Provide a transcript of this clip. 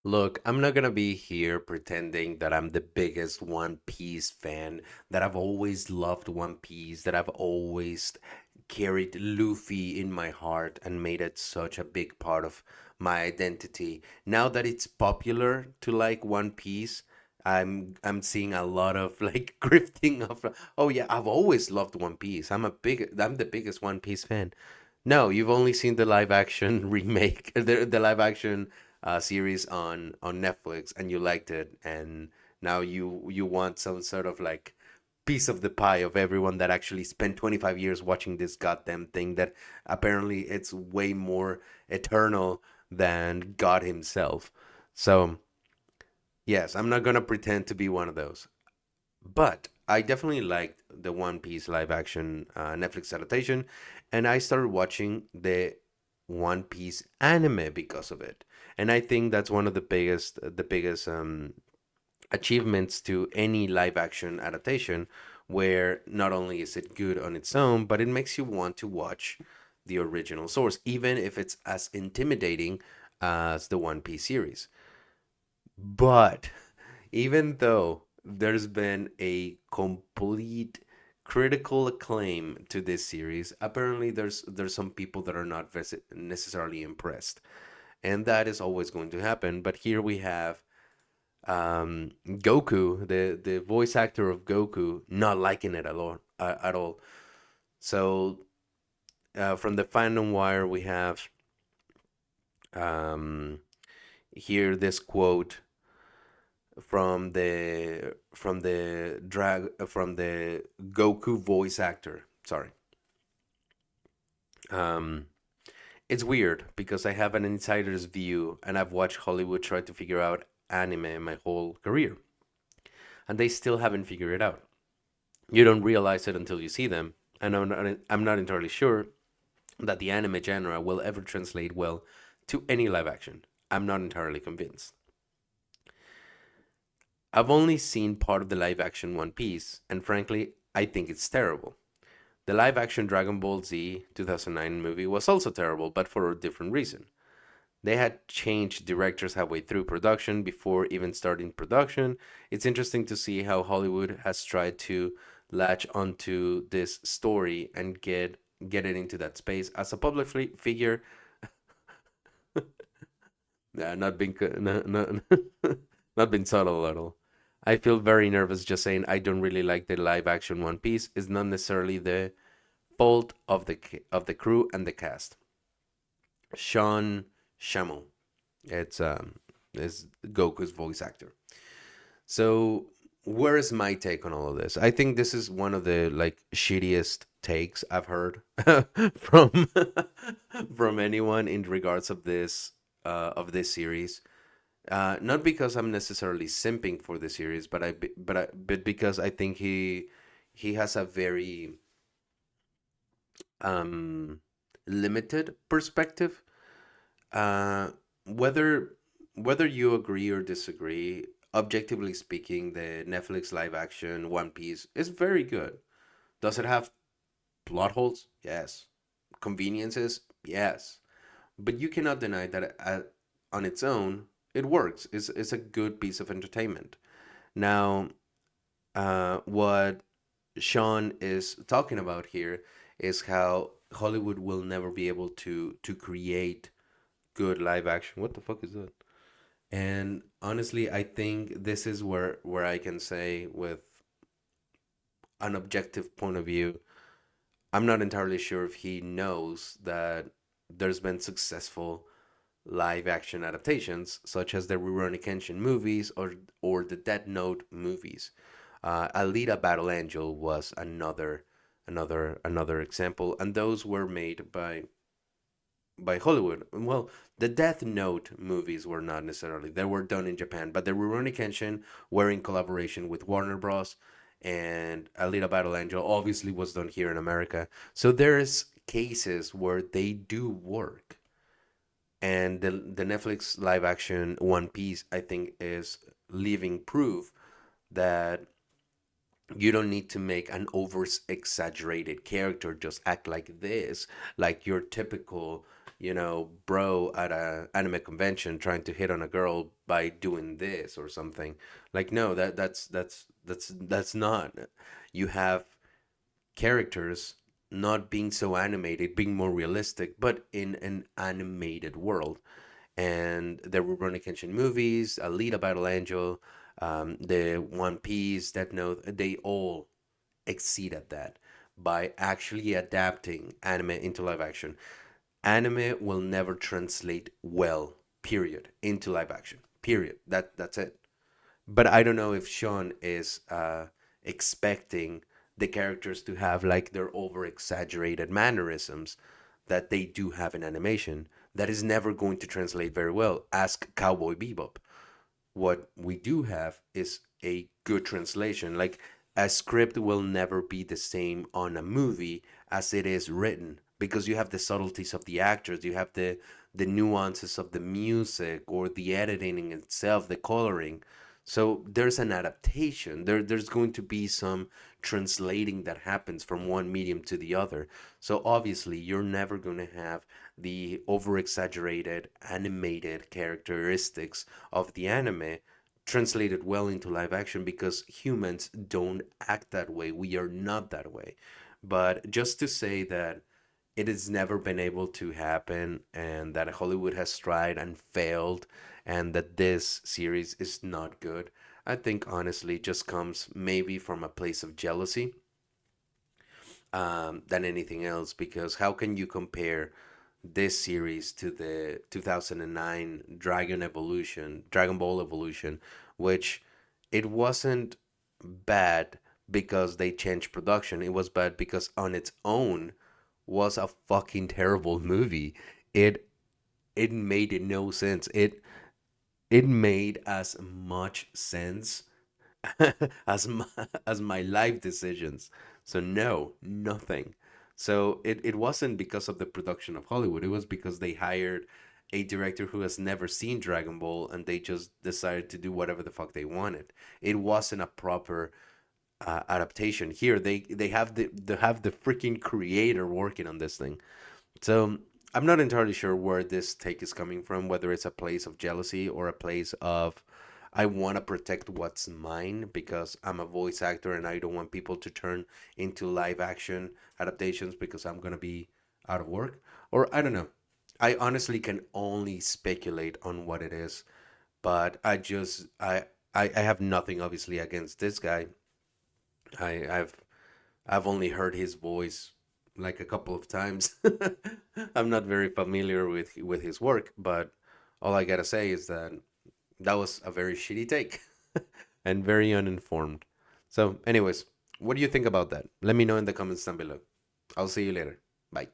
Look, I'm not gonna be here pretending that I'm the biggest One Piece fan, that I've always loved One Piece, that I've always carried Luffy in my heart and made it such a big part of my identity. Now that it's popular to like One Piece, I'm seeing a lot of like grifting of, oh yeah, I've always loved One Piece. I'm the biggest One Piece fan. No, you've only seen the live action remake, the live action series on Netflix, and you liked it, and now you want some sort of like piece of the pie of everyone that actually spent 25 years watching this goddamn thing that apparently it's way more eternal than God himself. So, yes, I'm not gonna pretend to be one of those. But I definitely liked the One Piece live action Netflix adaptation, and I started watching the One Piece anime because of it. And I think that's one of the biggest achievements to any live action adaptation, where not only is it good on its own, but it makes you want to watch the original source, even if it's as intimidating as the One Piece series. But even though there's been a complete critical acclaim to this series, apparently there's some people that are not necessarily impressed, and that is always going to happen. But here we have Goku, the voice actor of Goku, not liking it at all. So from the fandom wire, we have um, here this quote from the Goku voice actor. Sorry. Um, it's weird because I have an insider's view and I've watched Hollywood try to figure out anime my whole career, and they still haven't figured it out. You don't realize it until you see them, and I'm not entirely sure that the anime genre will ever translate well to any live action. I'm not entirely convinced. I've only seen part of the live action One Piece, and frankly, I think it's terrible. The live action Dragon Ball Z 2009 movie was also terrible, but for a different reason. They had changed directors halfway through production before even starting production. It's interesting to see how Hollywood has tried to latch onto this story and get it into that space. As a public figure, not being not being subtle at all. I feel very nervous just saying I don't really like the live action One Piece is not necessarily the fault of the crew and the cast. Sean Shamel, it's is Goku's voice actor. So where is my take on all of this? I think this is one of the like shittiest takes I've heard from from anyone in regards of this series. Not because I'm necessarily simping for the series, but because I think he has a very um, limited perspective. Uh, whether whether you agree or disagree, objectively speaking, the Netflix live action One Piece is very good. Does it have plot holes? Yes. Conveniences? Yes. But you cannot deny that on its own, it works. It's a good piece of entertainment. Now, what Sean is talking about here is how Hollywood will never be able to create good live action. What the fuck is that? And honestly, I think this is where I can say with an objective point of view, I'm not entirely sure if he knows that there's been successful live action adaptations such as the Rurouni Kenshin movies or the Death Note movies. Alita Battle Angel was another example, and those were made by Hollywood. Well, the Death Note movies were not necessarily. They were done in Japan, but the Rurouni Kenshin were in collaboration with Warner Bros. And Alita Battle Angel obviously was done here in America. So there's cases where they do work. And the Netflix live action One Piece, I think, is living proof that you don't need to make an over exaggerated character just act like this, like your typical bro at a anime convention trying to hit on a girl by doing this or something. Like, no, that's not. You have characters not being so animated, being more realistic, but in an animated world. And the Rurouni Kenshin movies, Alita Battle Angel, the One Piece, Death Note, they all exceed at that by actually adapting anime into live action. Anime will never translate well, period, into live action. Period. That's it. But I don't know if Sean is expecting the characters to have like their over exaggerated mannerisms that they do have in animation. That is never going to translate very well. Ask Cowboy Bebop. What we do have is a good translation. Like, a script will never be the same on a movie as it is written, because you have the subtleties of the actors, you have the nuances of the music or the editing in itself, the coloring. So there's an adaptation. There's going to be some translating that happens from one medium to the other. So obviously you're never going to have the over exaggerated animated characteristics of the anime translated well into live action, because humans don't act that way. We are not that way. But just to say that it has never been able to happen, and that Hollywood has tried and failed, and that this series is not good, I think honestly just comes maybe from a place of jealousy than anything else. Because how can you compare this series to the 2009 Dragon Ball Evolution, which it wasn't bad because they changed production. It was bad because on its own was a fucking terrible movie. It it made no sense. It made as much sense as my life decisions. So no, nothing. So it wasn't because of the production of Hollywood. It was because they hired a director who has never seen Dragon Ball, and they just decided to do whatever the fuck they wanted. It wasn't a proper adaptation. Here they have the freaking creator working on this thing. So I'm not entirely sure where this take is coming from, whether it's a place of jealousy or a place of I want to protect what's mine because I'm a voice actor and I don't want people to turn into live action adaptations because I'm going to be out of work. Or I don't know. I honestly can only speculate on what it is, but I have nothing obviously against this guy. I've only heard his voice like a couple of times. I'm not very familiar with his work, but all I gotta say is that that was a very shitty take and very uninformed. So, anyways, what do you think about that? Let me know in the comments down below. I'll see you later. Bye.